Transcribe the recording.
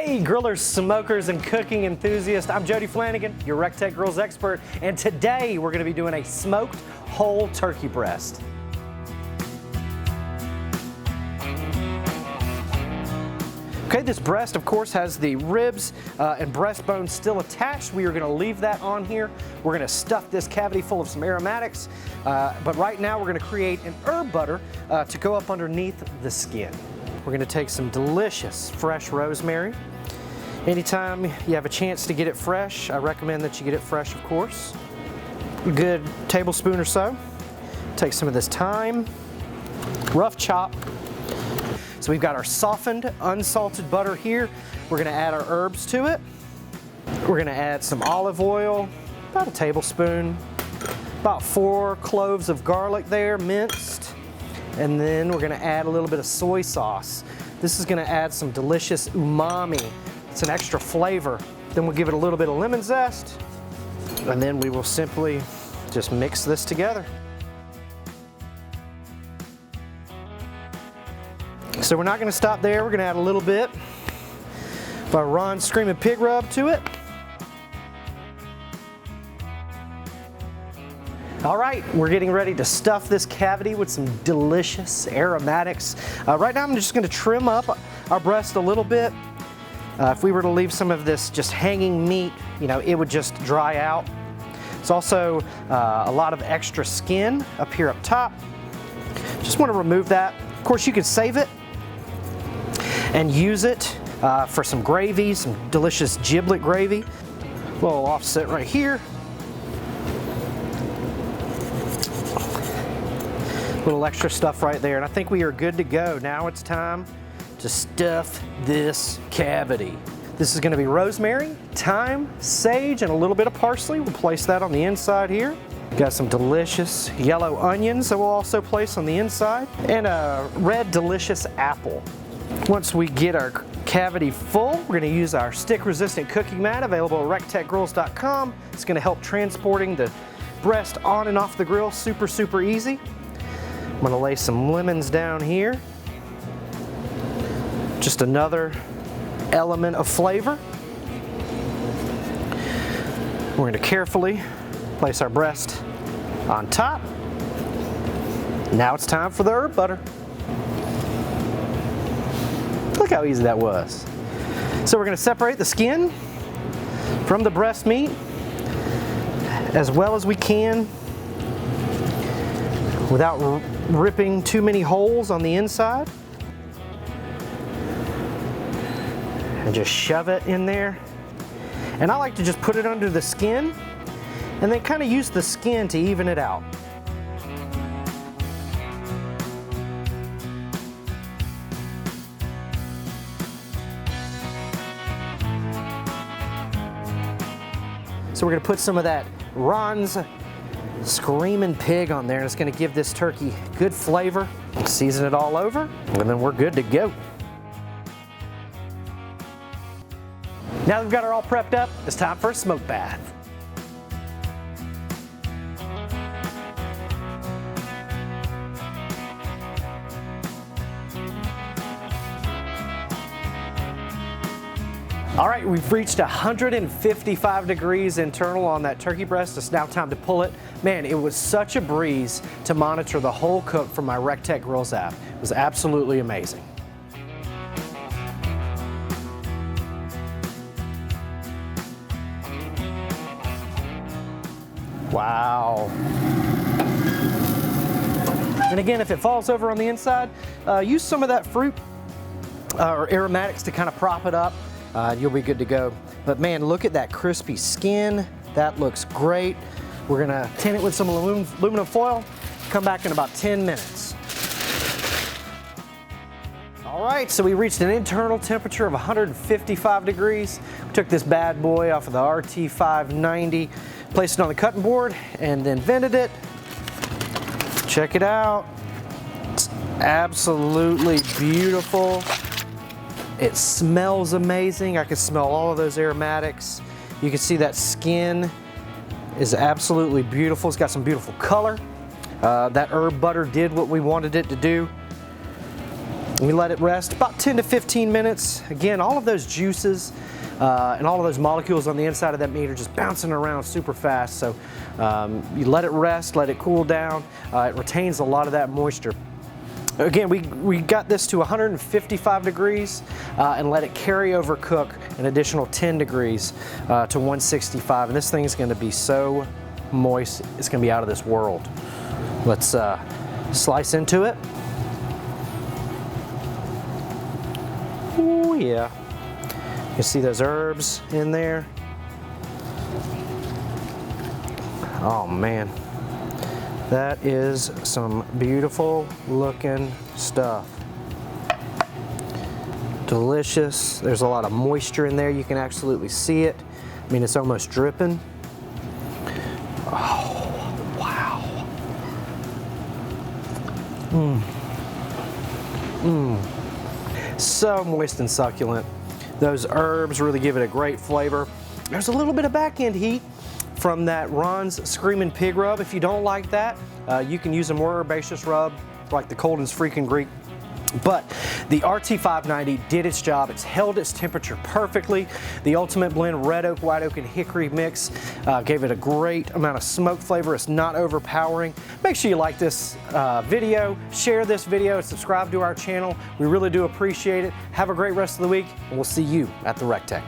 Hey grillers, smokers, and cooking enthusiasts, I'm Jody Flanagan, your recteq grills expert, and today we're going to be doing a smoked whole turkey breast. Okay, this breast of course has the ribs and breastbone still attached. We are going to leave that on here. We're going to stuff this cavity full of some aromatics, but right now we're going to create an herb butter to go up underneath the skin. We're going to take some delicious fresh rosemary. Anytime you have a chance to get it fresh, I recommend that you get it fresh, of course. A good tablespoon or so. Take some of this thyme, rough chop. So we've got our softened, unsalted butter here. We're going to add our herbs to it. We're going to add some olive oil, about a tablespoon, about 4 cloves of garlic there, minced. And then we're going to add a little bit of soy sauce. This is going to add some delicious umami. It's an extra flavor. Then we'll give it a little bit of lemon zest. And then we will simply just mix this together. So we're not going to stop there. We're going to add a little bit of our Screamin Pig Rub to it. All right, we're getting ready to stuff this cavity with some delicious aromatics. Right now I'm just going to trim up our breast a little bit. If we were to leave some of this just hanging meat, you know, it would just dry out. It's also a lot of extra skin up here up top. Just want to remove that. Of course, you could save it and use it for some gravy, some delicious giblet gravy. A little offset right here. Little extra stuff right there, and I think we are good to go. Now it's time to stuff this cavity. This is going to be rosemary, thyme, sage, and a little bit of parsley. We'll place that on the inside here. Got some delicious yellow onions that we'll also place on the inside, and a red delicious apple. Once we get our cavity full, we're going to use our stick-resistant cooking mat available at recteqgrills.com. It's going to help transporting the breast on and off the grill super easy. I'm going to lay some lemons down here. Just another element of flavor. We're going to carefully place our breast on top. Now it's time for the herb butter. Look how easy that was. So we're going to separate the skin from the breast meat as well as we can without ripping too many holes on the inside. And just shove it in there. And I like to just put it under the skin and then kind of use the skin to even it out. So we're going to put some of that Ron's Screamin Pig on there, and it's going to give this turkey good flavor. Season it all over, and then we're good to go. Now that we've got her all prepped up, it's time for a smoke bath. All right, we've reached 155 degrees internal on that turkey breast. It's now time to pull it. Man, it was such a breeze to monitor the whole cook from my recteq Grills app. It was absolutely amazing. Wow. And again, if it falls over on the inside, use some of that fruit or aromatics to kind of prop it up. You'll be good to go. But man, look at that crispy skin. That looks great. We're gonna tin it with some aluminum foil. Come back in about 10 minutes. All right, so we reached an internal temperature of 155 degrees. We took this bad boy off of the RT590, placed it on the cutting board, and then vented it. Check it out. It's absolutely beautiful. It smells amazing. I can smell all of those aromatics. You can see that skin is absolutely beautiful. It's got some beautiful color. That herb butter did what we wanted it to do. We let it rest about 10 to 15 minutes. Again, all of those juices and all of those molecules on the inside of that meat are just bouncing around super fast. So you let it rest, let it cool down. It retains a lot of that moisture. Again, we got this to 155 degrees and let it carry over cook an additional 10 degrees to 165. And this thing is going to be so moist, it's going to be out of this world. Let's slice into it. Oh yeah. You see those herbs in there? Oh man. That is some beautiful looking stuff. Delicious. There's a lot of moisture in there. You can absolutely see it. I mean, it's almost dripping. Oh, wow. So moist and succulent. Those herbs really give it a great flavor. There's a little bit of back end heat from that Ron's Screamin Pig Rub. If you don't like that, you can use a more herbaceous rub like the Colden's Freakin' Greek. But the RT590 did its job. It's held its temperature perfectly. The Ultimate Blend Red Oak, White Oak, and Hickory mix gave it a great amount of smoke flavor. It's not overpowering. Make sure you like this video, share this video, and subscribe to our channel. We really do appreciate it. Have a great rest of the week, and we'll see you at the recteq.